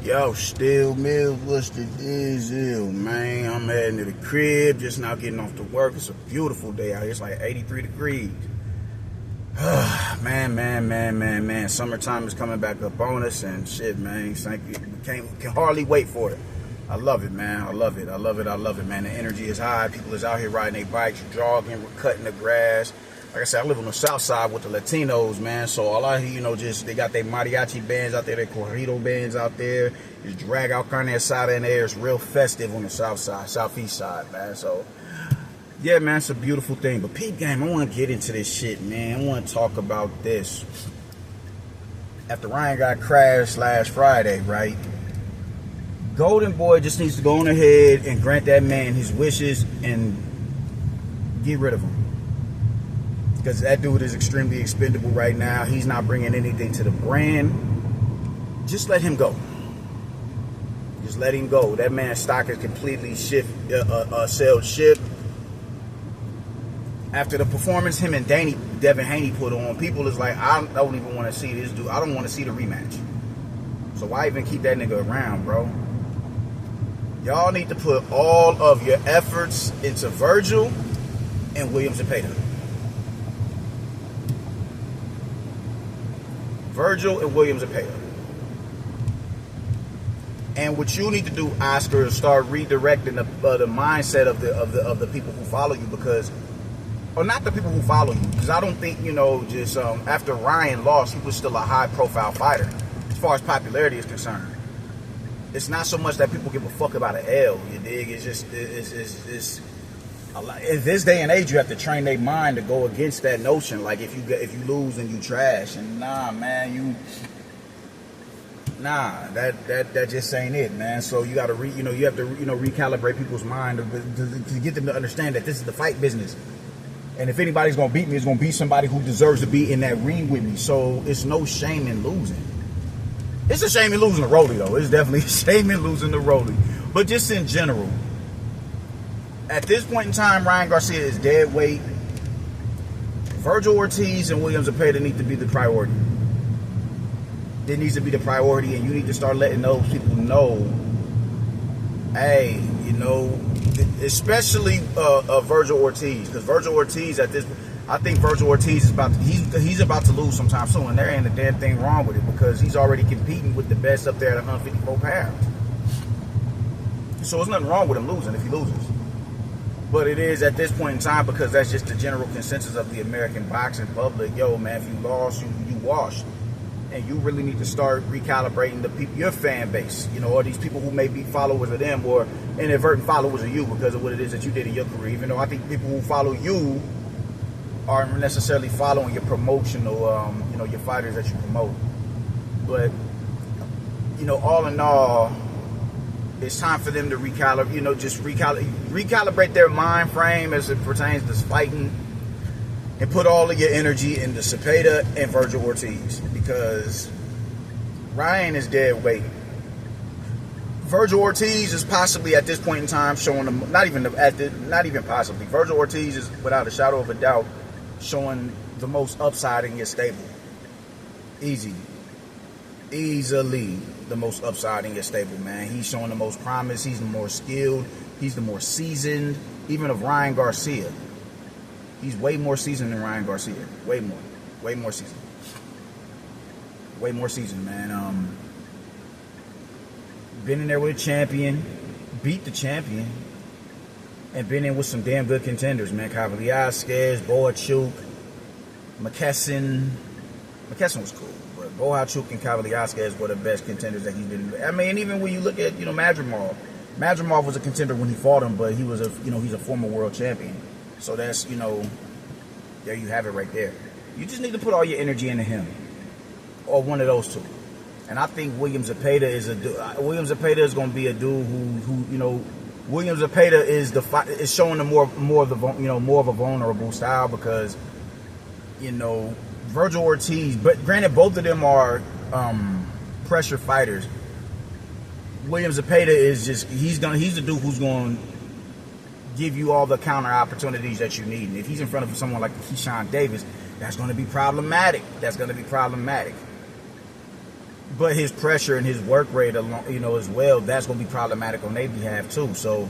Yo, Still Mills, what's the deal, man? I'm heading to the crib, just now getting off to work. It's a beautiful day out here. It's like 83 degrees. man. Summertime is coming back up on us and shit, man. Can hardly wait for it. I love it, man. I love it, man. The energy is high. People is out here riding their bikes, jogging, we're cutting the grass. Like I said, I live on the south side with the Latinos, man. So all I hear, just they got their mariachi bands out there, their corrido bands out there. Just drag out carne asada in there. It's real festive on the south side, southeast side, man. So yeah, man, it's a beautiful thing. But peep game, I want to get into this shit, man. I want to talk about this. After Ryan got crashed last Friday, right? Golden Boy just needs to go on ahead and grant that man his wishes and get rid of him. Because that dude is extremely expendable right now. He's not bringing anything to the brand. Just let him go. Just let him go. That man's stock is completely sailed ship. After the performance him and Devin Haney put on, people is like, I don't even want to see this dude. I don't want to see the rematch. So why even keep that nigga around, bro? Y'all need to put all of your efforts into Virgil and William Zepeda. Virgil and William Zepeda. And what you need to do, Oscar, is start redirecting the mindset of the people who follow you, because, or not the people who follow you, because I don't think, just after Ryan lost, he was still a high-profile fighter as far as popularity is concerned. It's not so much that people give a fuck about an L, you dig? It's just it's a lot. In this day and age, you have to train their mind to go against that notion. Like if you lose and you trash, and nah, man, that just ain't it, man. So you got to you have to recalibrate people's mind to get them to understand that this is the fight business. And if anybody's gonna beat me, it's gonna be somebody who deserves to be in that ring with me. So it's no shame in losing. It's a shame in losing the Rolly, though. It's definitely a shame in losing the Rolly. But just in general, at this point in time, Ryan Garcia is dead weight. Virgil Ortiz and William Zepeda need to be the priority. It needs to be the priority, and you need to start letting those people know, hey, especially Virgil Ortiz, because Virgil Ortiz I think Virgil Ortiz is he's about to lose sometime soon, and there ain't a damn thing wrong with it, because he's already competing with the best up there at 154 pounds. So there's nothing wrong with him losing if he loses. But it is at this point in time, because that's just the general consensus of the American boxing public. Yo, man, if you lost, you washed. And you really need to start recalibrating your fan base, or these people who may be followers of them or inadvertent followers of you because of what it is that you did in your career. Even though I think people who follow you aren't necessarily following your promotional, your fighters that you promote. But, all in all, it's time for them to recalibrate their mind frame as it pertains to fighting, and put all of your energy into Zepeda and Virgil Ortiz, because Ryan is dead weight. Virgil Ortiz is possibly at this point in time showing them, not even possibly. Virgil Ortiz is, without a shadow of a doubt, showing the most upside in your stable. Easily the most upside in your stable, man. He's showing the most promise. He's the more skilled. He's the more seasoned, even of Ryan Garcia. He's way more seasoned than Ryan Garcia. Way more seasoned. Way more seasoned, man. Been in there with a champion, beat the champion, and been in with some damn good contenders, man. Kavaliaskes, Boachuk, McKesson. McKesson was cool, but Boachuk and Kavaliaskes were the best contenders that he's been in. I mean, even when you look at, Madrimov. Madrimov was a contender when he fought him, but he was he's a former world champion. So that's, there you have it right there. You just need to put all your energy into him, or one of those two. And I think William Zepeda is going to be a dude who William Zepeda is showing the more of a vulnerable style, because Virgil Ortiz, but granted both of them are pressure fighters. William Zepeda is he's the dude who's going to give you all the counter opportunities that you need. And if he's in front of someone like Keyshawn Davis, that's going to be problematic. But his pressure and his work rate, along, you know, as well, that's gonna be problematic on their behalf too. So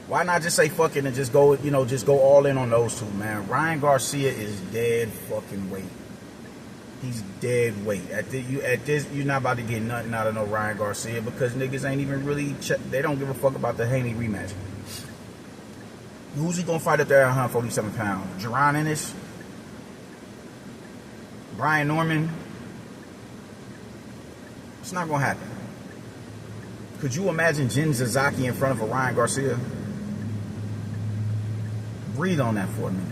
why not just say fuck it and just go, you know, just go all in on those two, man. Ryan Garcia is dead fucking weight. He's dead weight. At this, you're not about to get nothing out of no Ryan Garcia because niggas ain't even really, they don't give a fuck about the Haney rematch. Who's he gonna fight up there at 147 pounds? Jerron Ennis? Brian Norman? It's not gonna happen. Could you imagine Jin Zazaki in front of a Ryan Garcia? Breathe on that for a minute.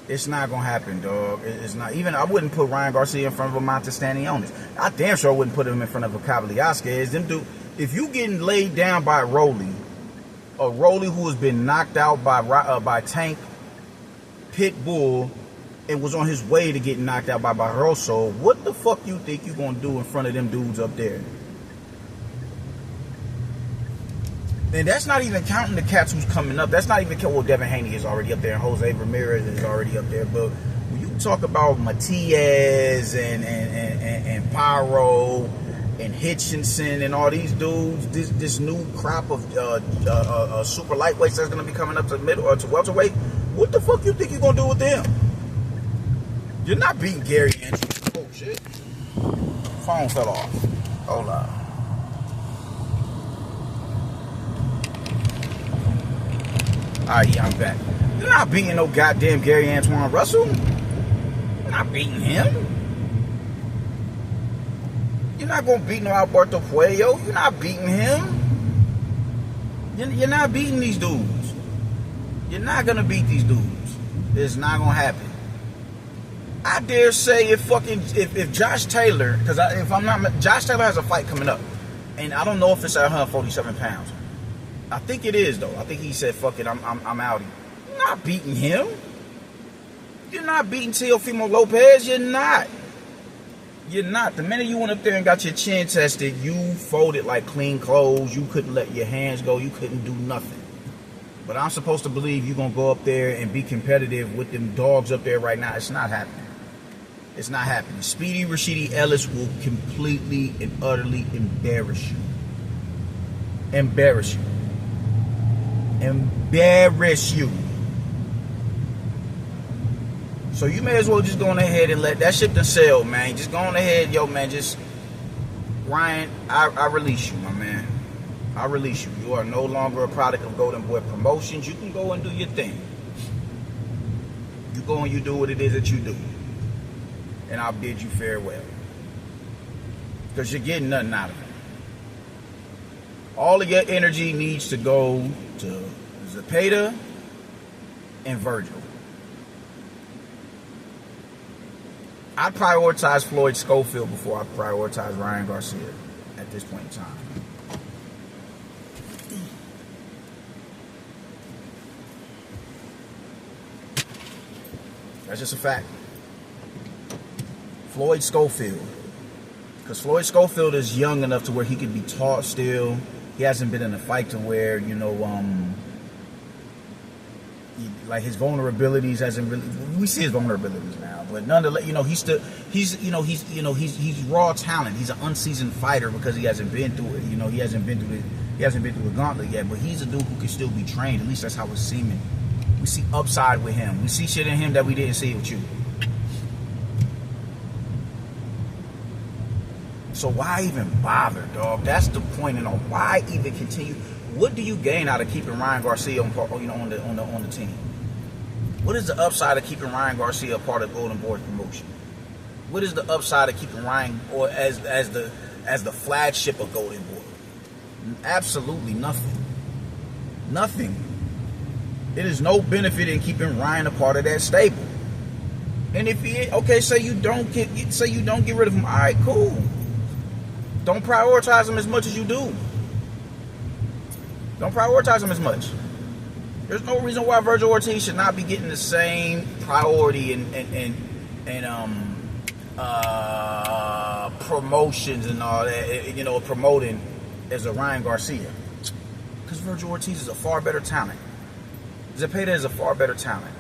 It's not gonna happen, dog. It's not. Even I wouldn't put Ryan Garcia in front of a Montestanionis. I damn sure wouldn't put him in front of a Kavaliauskas. Them dude, if you getting laid down by Rolly, a Rolly who has been knocked out by Tank, Pitbull, and was on his way to getting knocked out by Barroso, what the fuck you think you gonna do in front of them dudes up there? And that's not even counting the cats who's coming up. That's not even counting, well, Devin Haney is already up there, and Jose Ramirez is already up there. But when you talk about Matias and Pyro and Hitchinson and all these dudes, this new crop of super lightweights that's gonna be coming up to middle or to welterweight, what the fuck you think you're gonna do with them? You're not beating Gary Andrews. Oh shit. Phone fell off. Hold on. Alright, yeah, I'm back. You're not beating no goddamn Gary Antoine Russell. You're not beating him. You're not gonna beat no Alberto Puello. You're not beating him. You're not beating these dudes. You're not gonna beat these dudes. It's not gonna happen. I dare say if Josh Taylor, because if I'm not, Josh Taylor has a fight coming up, and I don't know if it's at 147 pounds. I think it is though. I think he said, "Fuck it, I'm outie." You're not beating him. You're not beating Teofimo Lopez. You're not. You're not. The minute you went up there and got your chin tested, you folded like clean clothes. You couldn't let your hands go. You couldn't do nothing. But I'm supposed to believe you're gonna go up there and be competitive with them dogs up there right now. It's not happening. It's not happening. Speedy Rashidi Ellis will completely and utterly embarrass you. Embarrass you. Embarrass you. So you may as well just go on ahead and let that shit to sell, man. Just go on ahead, yo, man. Just Ryan, I release you, my man. I release you. You are no longer a product of Golden Boy Promotions. You can go and do your thing. You go and you do what it is that you do. And I'll bid you farewell. Because you're getting nothing out of it. All of your energy needs to go to Zepeda and Virgil. I'd prioritize Floyd Schofield before I prioritize Ryan Garcia at this point in time. That's just a fact. Floyd Schofield. Because Floyd Schofield is young enough to where he could be taught still. He hasn't been in a fight to where, you know, like his vulnerabilities hasn't really, we see his vulnerabilities now, but nonetheless, you know, he's raw talent. He's an unseasoned fighter because he hasn't been through it. You know, he hasn't been through the gauntlet yet, but he's a dude who can still be trained. At least that's how it's seeming. We see upside with him. We see shit in him that we didn't see with you. So why even bother, dog? That's the point. You know, why even continue? What do you gain out of keeping Ryan Garcia on the team? What is the upside of keeping Ryan Garcia a part of Golden Boy Promotion? What is the upside of keeping Ryan or as the flagship of Golden Boy? Absolutely nothing. Nothing. It is no benefit in keeping Ryan a part of that stable. And if he say you don't get rid of him, all right, cool. Don't prioritize him as much as you do. Don't prioritize him as much. There's no reason why Virgil Ortiz should not be getting the same priority and promotions and all that, you know, promoting as a Ryan Garcia. Because Virgil Ortiz is a far better talent. Zepeda is a far better talent.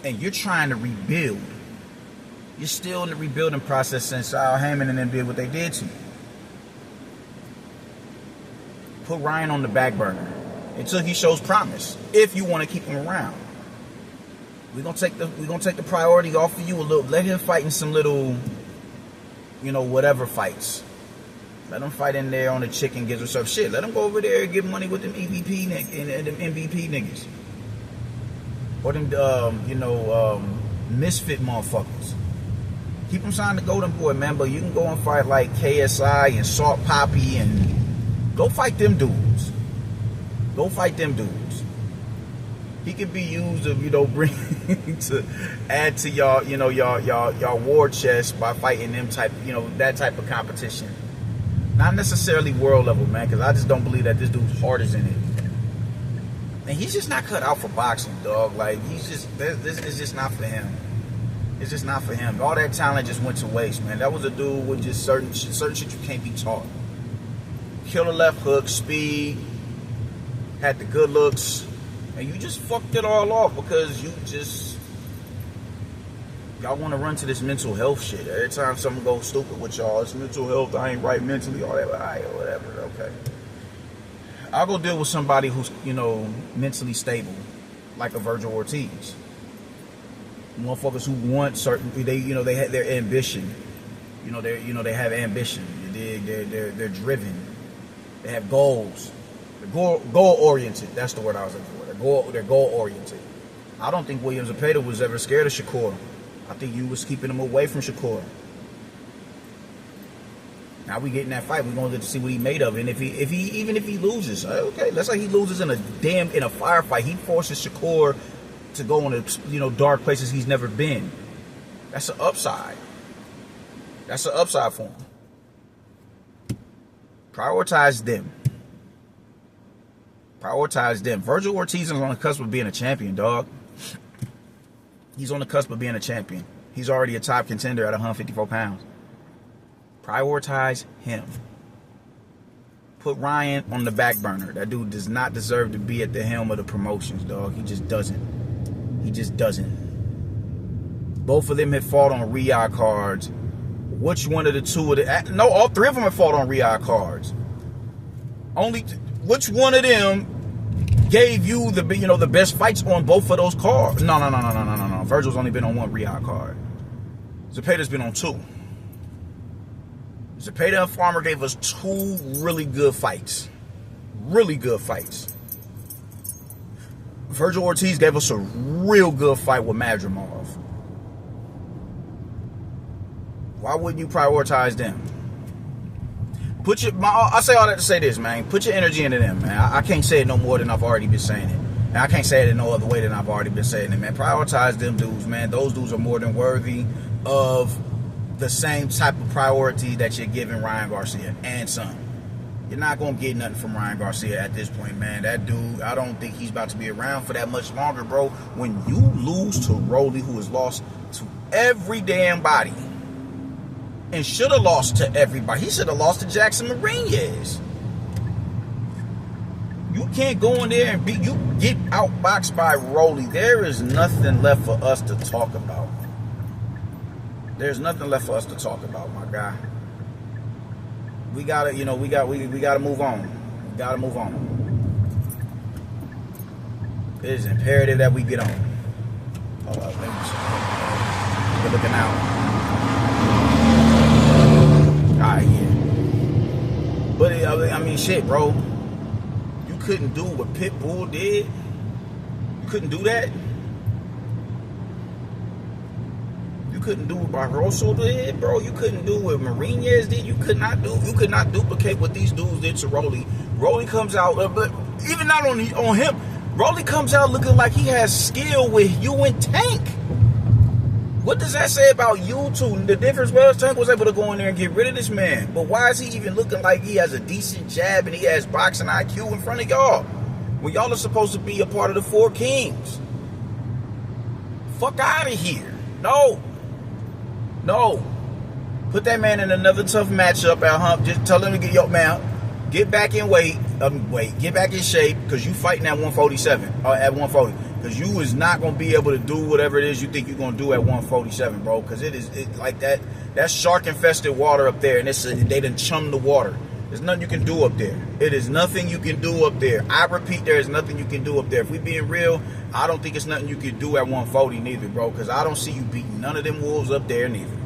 and you're trying to rebuild. You're still in the rebuilding process since Heyman and them did what they did to you. Put Ryan on the back burner until he shows promise. If you want to keep him around, we're gonna take the priority off of you a little. Let him fight in some little, whatever fights. Let him fight in there on the chicken gives herself shit. Let him go over there and give money with them EVP and them MVP niggas. Or them, misfit motherfuckers. Keep him signed to Golden Boy, man. But you can go and fight like KSI and Salt Poppy and go fight them dudes. Go fight them dudes. He could be used to, bring to add to y'all war chest by fighting them type, that type of competition. Not necessarily world level, man, because I just don't believe that this dude's heart is in it. And he's just not cut out for boxing, dog. Like, this is just not for him. It's just not for him. All that talent just went to waste, man. That was a dude with just certain shit you can't be taught. Killer left hook, speed, had the good looks, and you just fucked it all off because y'all want to run to this mental health shit. Every time something goes stupid with y'all, it's mental health, I ain't right mentally, all that, whatever, okay. I'll go deal with somebody who's, mentally stable, like a Virgil Ortiz. Motherfuckers who want certain, they have their ambition. They have ambition. They're driven. They have goals. They're goal-oriented. That's the word I was looking for. They're goal-oriented. I don't think William Zepeda was ever scared of Shakur. I think you was keeping him away from Shakur. Now we get in that fight. We're gonna get to see what he made of it. And even if he loses, okay, let's say he loses in a firefight. He forces Shakur to go in dark places he's never been. That's an upside. That's an upside for him. Prioritize them. Virgil Ortiz is on the cusp of being a champion, dog. He's on the cusp of being a champion. He's already a top contender at 154 pounds. Prioritize him. Put Ryan on the back burner. That dude does not deserve to be at the helm of the promotions, dog. He just doesn't. Both of them have fought on Riyadh cards. Which one of the two of the... No, all three of them have fought on Riyadh cards. Which one of them gave you the best fights on both of those cards? No. Virgil's only been on one Riyadh card. Zepeda's been on two. Zepeda and Farmer gave us two really good fights. Virgil Ortiz gave us a real good fight with Madrimov. Why wouldn't you prioritize them? I say all that to say this, man. Put your energy into them, man. I can't say it no more than I've already been saying it. And I can't say it in no other way than I've already been saying it, man. Prioritize them dudes, man. Those dudes are more than worthy of the same type of priority that you're giving Ryan Garcia and some. You're not going to get nothing from Ryan Garcia at this point, man. That dude, I don't think he's about to be around for that much longer, bro. When you lose to Rolly, who has lost to every damn body, and should have lost to everybody. He should have lost to Jackson Mariñez. You can't go in there and you get outboxed by Rolly. There is nothing left for us to talk about. There's nothing left for us to talk about, my guy. We gotta, we gotta move on. We gotta move on. It is imperative that we get on. Hold up, let me see. We're looking out. Alright, yeah. But I mean, shit, bro. You couldn't do what Pitbull did. You couldn't do that. You couldn't do what Barroso did, bro. You couldn't do what Mariñez did. You could not duplicate what these dudes did to Rolly. Rolly comes out, but even not on him. Rolly comes out looking like he has skill with you and Tank. What does that say about you two? The difference was Tank was able to go in there and get rid of this man. But why is he even looking like he has a decent jab and he has boxing IQ in front of y'all? When y'all are supposed to be a part of the Four Kings. Fuck out of here. No. Put that man in another tough matchup at Hump. Just tell him to get back in weight. Get back in shape, because you fighting at 147. At 140. Because you is not going to be able to do whatever it is you think you're going to do at 147, bro. Because it like that shark infested water up there, and they done chummed the water. There's nothing you can do up there. It is nothing you can do up there. I repeat, there is nothing you can do up there. If we being real, I don't think it's nothing you can do at 140 neither, bro. Because I don't see you beating none of them wolves up there neither.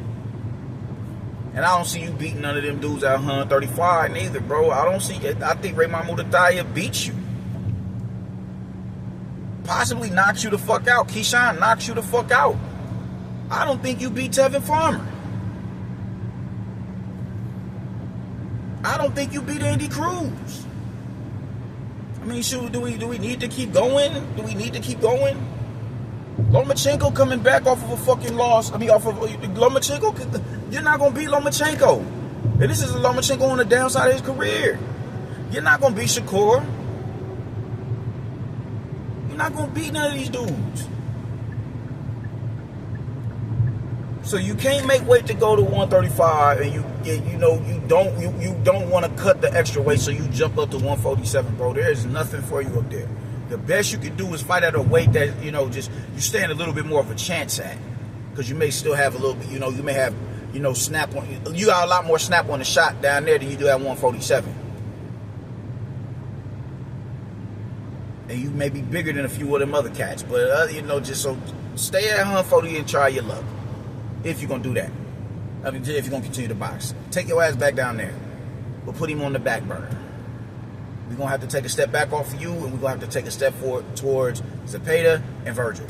And I don't see you beating none of them dudes at 135 neither, bro. I don't see it. I think Ray Mahmoud Athaya beats you. Possibly knocks you the fuck out. Keyshawn knocks you the fuck out. I don't think you beat Tevin Farmer. I don't think you beat Andy Cruz. I mean, shoot, do we need to keep going? Do we need to keep going? Lomachenko coming back off of a fucking loss. I mean, off of Lomachenko. You're not gonna beat Lomachenko. And this is a Lomachenko on the downside of his career. You're not gonna beat Shakur. You're not gonna beat none of these dudes. So you can't make weight to go to 135, and you don't want to cut the extra weight, so you jump up to 147, bro. There is nothing for you up there. The best you can do is fight at a weight that just you stand a little bit more of a chance at, because you may still have a little bit, you may have snap on. You got a lot more snap on the shot down there than you do at 147, and you may be bigger than a few of them other cats, but just so stay at 140 and try your luck. If you're going to do that. I mean, if you're going to continue to box. Take your ass back down there. We'll put him on the back burner. We're going to have to take a step back off of you, and we're going to have to take a step forward towards Zepeda and Virgil.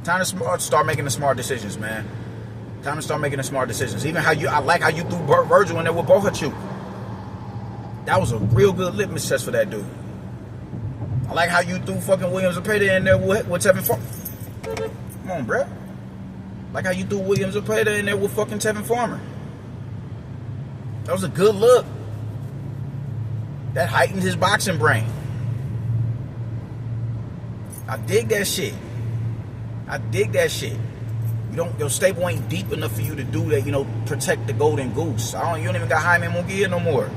Time to start making the smart decisions, man. Time to start making the smart decisions. Even I like how you threw Virgil in there with Bohachuk. That was a real good litmus test for that dude. I like how you threw fucking Williams Zepeda in there with Tevin Farmer. Come on, bro. Like how you threw Williams Zepeda in there with fucking Tevin Farmer. That was a good look. That heightened his boxing brain. I dig that shit. I dig that shit. Your stable ain't deep enough for you to do that, protect the golden goose. You don't even got Jaime Munguia no more.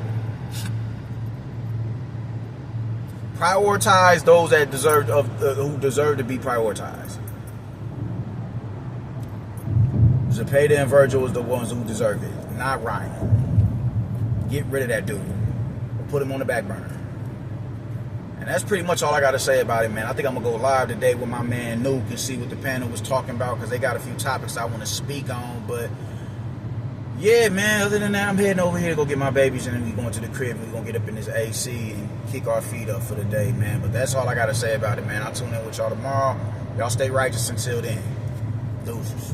Prioritize those that who deserve to be prioritized. Zepeda and Virgil is the ones who deserve it, not Ryan. Get rid of that dude. Put him on the back burner. And that's pretty much all I got to say about it, man. I think I'm going to go live today with my man Nuke and see what the panel was talking about, because they got a few topics I want to speak on. But, yeah, man, other than that, I'm heading over here to go get my babies, and then we're going to the crib, and we're going to get up in this AC and kick our feet up for the day, man. But that's all I got to say about it, man. I'll tune in with y'all tomorrow. Y'all stay righteous until then. Deuces.